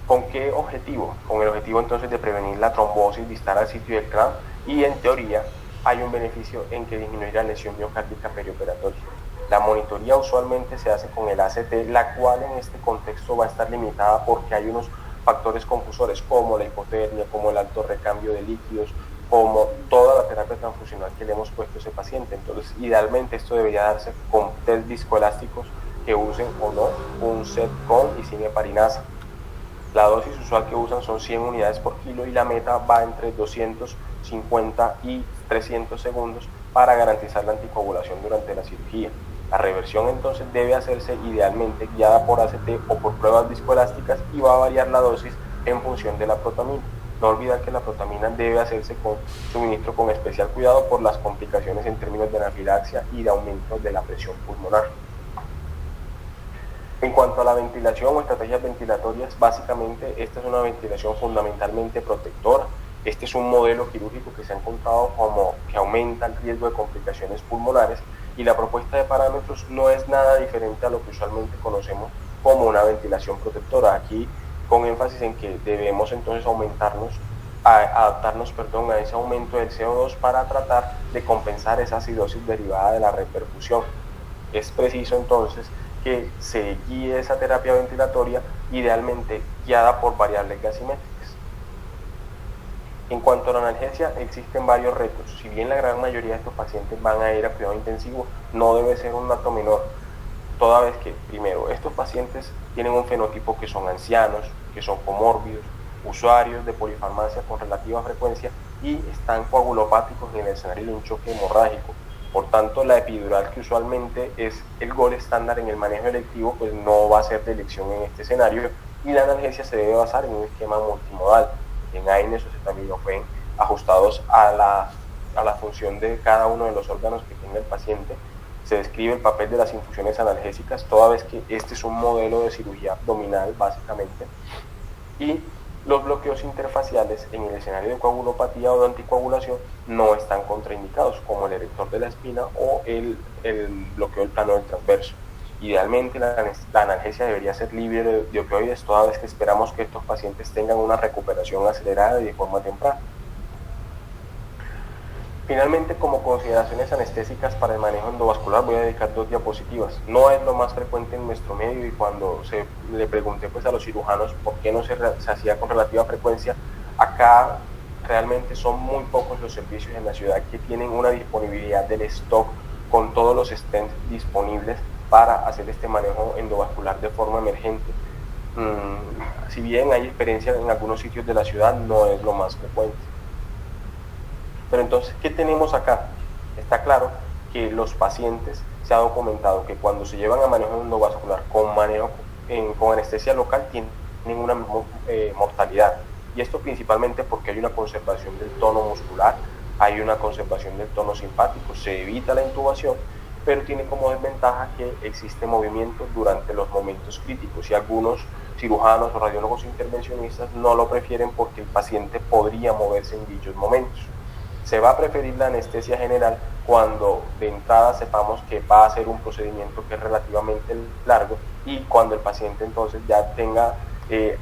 ¿Con qué objetivo? Con el objetivo entonces de prevenir la trombosis distal al sitio del CRAM, y en teoría hay un beneficio en que disminuir la lesión miocárdica perioperatoria. La monitoría usualmente se hace con el ACT, la cual en este contexto va a estar limitada porque hay unos factores confusores como la hipotermia, como el alto recambio de líquidos, como toda la terapia transfusional que le hemos puesto a ese paciente. Entonces, idealmente esto debería darse con test viscoelásticos que usen o no un set con isiniaparinasa. La dosis usual que usan son 100 unidades por kilo y la meta va entre 250 y 300 segundos para garantizar la anticoagulación durante la cirugía. La reversión entonces debe hacerse idealmente guiada por ACT o por pruebas viscoelásticas y va a variar la dosis en función de la protamina. No olvidar que la protamina debe hacerse con suministro con especial cuidado por las complicaciones en términos de anafilaxia y de aumento de la presión pulmonar. En cuanto a la ventilación o estrategias ventilatorias, básicamente esta es una ventilación fundamentalmente protectora. Este es un modelo quirúrgico que se ha encontrado como que aumenta el riesgo de complicaciones pulmonares, y la propuesta de parámetros no es nada diferente a lo que usualmente conocemos como una ventilación protectora. Aquí con énfasis en que debemos entonces adaptarnos a ese aumento del CO2 para tratar de compensar esa acidosis derivada de la reperfusión. Es preciso entonces que se guíe esa terapia ventilatoria, idealmente guiada por variables gasimétricas. En cuanto a la analgesia, existen varios retos. Si bien la gran mayoría de estos pacientes van a ir a cuidado intensivo, no debe ser un dato menor, toda vez que, primero, estos pacientes tienen un fenotipo que son ancianos, que son comórbidos, usuarios de polifarmacia con relativa frecuencia y están coagulopáticos en el escenario de un choque hemorrágico. Por tanto, la epidural, que usualmente es el gol estándar en el manejo electivo, pues no va a ser de elección en este escenario, y la analgesia se debe basar en un esquema multimodal, en AINES o acetaminofén, ajustados a la función de cada uno de los órganos que tenga el paciente. Se describe el papel de las infusiones analgésicas, toda vez que este es un modelo de cirugía abdominal básicamente, y los bloqueos interfaciales en el escenario de coagulopatía o de anticoagulación no están contraindicados, como el erector de la espina o el bloqueo del plano del transverso. Idealmente la analgesia debería ser libre de opioides, toda vez que esperamos que estos pacientes tengan una recuperación acelerada y de forma temprana. Finalmente, como consideraciones anestésicas para el manejo endovascular, voy a dedicar 2 diapositivas. No es lo más frecuente en nuestro medio, y cuando le pregunté pues a los cirujanos por qué no se hacía con relativa frecuencia, acá realmente son muy pocos los servicios en la ciudad que tienen una disponibilidad del stock con todos los stents disponibles para hacer este manejo endovascular de forma emergente. Si bien hay experiencia en algunos sitios de la ciudad, no es lo más frecuente. Pero entonces, ¿qué tenemos acá? Está claro que los pacientes, se ha documentado que cuando se llevan a manejo endovascular con anestesia local, tienen una mortalidad. Y esto principalmente porque hay una conservación del tono muscular, hay una conservación del tono simpático, se evita la intubación, pero tiene como desventaja que existe movimiento durante los momentos críticos, y algunos cirujanos o radiólogos intervencionistas no lo prefieren porque el paciente podría moverse en dichos momentos. Se va a preferir la anestesia general cuando de entrada sepamos que va a ser un procedimiento que es relativamente largo, y cuando el paciente entonces ya tenga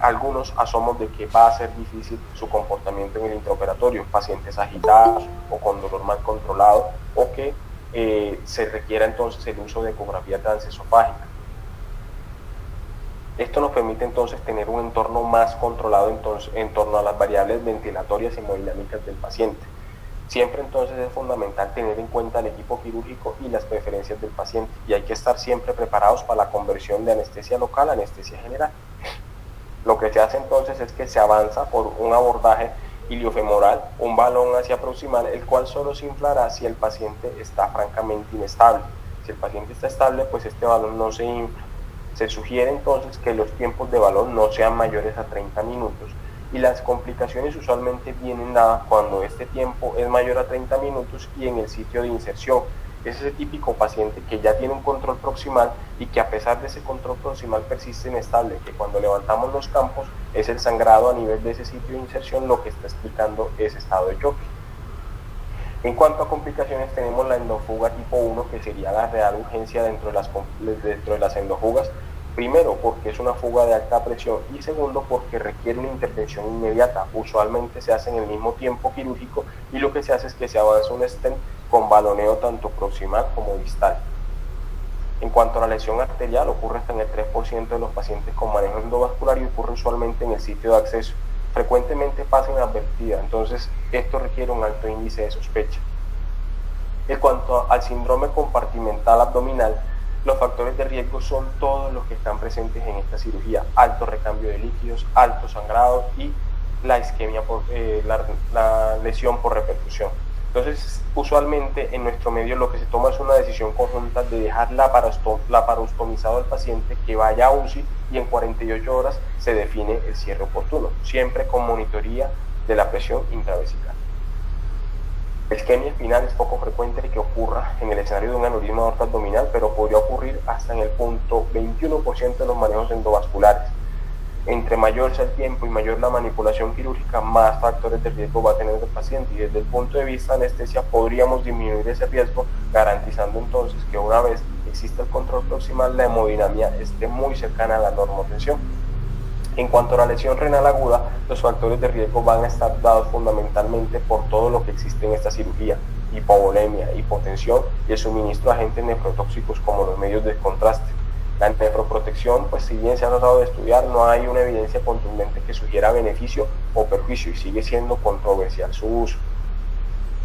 algunos asomos de que va a ser difícil su comportamiento en el intraoperatorio, pacientes agitados o con dolor mal controlado, o que se requiera entonces el uso de ecografía transesofágica. Esto nos permite entonces tener un entorno más controlado en torno a las variables ventilatorias y hemodinámicas del paciente. Siempre entonces es fundamental tener en cuenta el equipo quirúrgico y las preferencias del paciente, y hay que estar siempre preparados para la conversión de anestesia local a anestesia general. Lo que se hace entonces es que se avanza por un abordaje iliofemoral, un balón hacia proximal, el cual solo se inflará si el paciente está francamente inestable. Si el paciente está estable, pues este balón no se infla. Se sugiere entonces que los tiempos de balón no sean mayores a 30 minutos, y las complicaciones usualmente vienen dadas cuando este tiempo es mayor a 30 minutos y en el sitio de inserción. Es ese típico paciente que ya tiene un control proximal y que a pesar de ese control proximal persiste inestable, que cuando levantamos los campos es el sangrado a nivel de ese sitio de inserción lo que está explicando ese estado de choque. En cuanto a complicaciones, tenemos la endofuga tipo 1, que sería la real urgencia dentro de las endofugas, Primero, porque es una fuga de alta presión y segundo, porque requiere una intervención inmediata. Usualmente se hace en el mismo tiempo quirúrgico y lo que se hace es que se avanza un stent con baloneo tanto proximal como distal. En cuanto a la lesión arterial, ocurre hasta en el 3% de los pacientes con manejo endovascular y ocurre usualmente en el sitio de acceso. Frecuentemente pasa inadvertida, entonces esto requiere un alto índice de sospecha. En cuanto al síndrome compartimental abdominal, los factores de riesgo son todos los que están presentes en esta cirugía: alto recambio de líquidos, alto sangrado y la isquemia la lesión por repercusión. Entonces, usualmente en nuestro medio lo que se toma es una decisión conjunta de dejar laparostomizado al paciente, que vaya a UCI y en 48 horas se define el cierre oportuno, siempre con monitoría de la presión intravesical. La isquemia espinal es poco frecuente que ocurra en el escenario de un aneurisma de aorta abdominal, pero podría ocurrir hasta en el 0.21% de los manejos endovasculares. Entre mayor sea el tiempo y mayor la manipulación quirúrgica, más factores de riesgo va a tener el paciente, y desde el punto de vista de anestesia podríamos disminuir ese riesgo, garantizando entonces que una vez exista el control proximal, la hemodinamia esté muy cercana a la normotensión. En cuanto a la lesión renal aguda, los factores de riesgo van a estar dados fundamentalmente por todo lo que existe en esta cirugía: hipovolemia, hipotensión y el suministro de agentes nefrotóxicos como los medios de contraste. La nefroprotección, pues si bien se ha tratado de estudiar, no hay una evidencia contundente que sugiera beneficio o perjuicio y sigue siendo controversial su uso.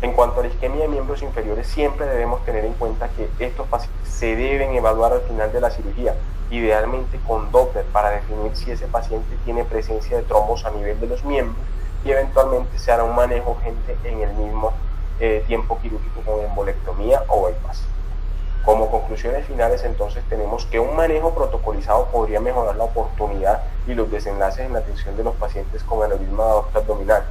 En cuanto a la isquemia de miembros inferiores, siempre debemos tener en cuenta que estos pacientes se deben evaluar al final de la cirugía, idealmente con Doppler, para definir si ese paciente tiene presencia de trombos a nivel de los miembros, y eventualmente se hará un manejo urgente en el mismo tiempo quirúrgico con embolectomía o bypass. Como conclusiones finales, entonces, tenemos que un manejo protocolizado podría mejorar la oportunidad y los desenlaces en la atención de los pacientes con aneurisma de aorta abdominal.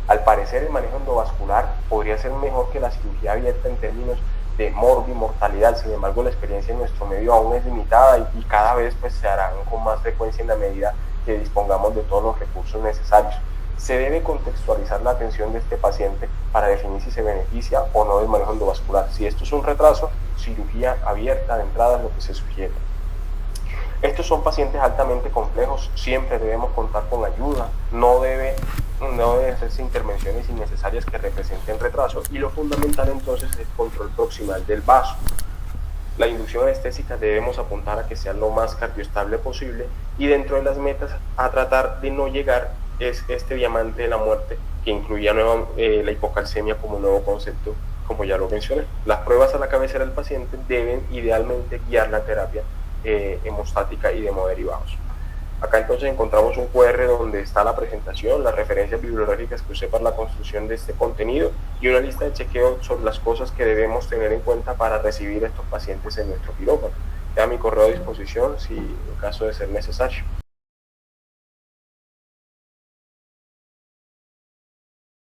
Al parecer, el manejo endovascular podría ser mejor que la cirugía abierta en términos de mortalidad. Sin embargo, la experiencia en nuestro medio aún es limitada y cada vez pues se harán con más frecuencia en la medida que dispongamos de todos los recursos necesarios. Se debe contextualizar la atención de este paciente para definir si se beneficia o no del manejo endovascular. Si esto es un retraso, cirugía abierta de entrada es lo que se sugiere. Estos son pacientes altamente complejos, siempre debemos contar con ayuda, no deben hacerse intervenciones innecesarias que representen retraso, y lo fundamental entonces es el control proximal del vaso. La inducción anestésica debemos apuntar a que sea lo más cardioestable posible, y dentro de las metas a tratar de no llegar es este diamante de la muerte, que incluía la hipocalcemia como nuevo concepto, como ya lo mencioné. Las pruebas a la cabecera del paciente deben idealmente guiar la terapia hemostática y de hemoderivados. Acá entonces encontramos un QR donde está la presentación, las referencias bibliográficas que usé para la construcción de este contenido y una lista de chequeo sobre las cosas que debemos tener en cuenta para recibir a estos pacientes en nuestro quirófano. Queda mi correo a disposición si en caso de ser necesario.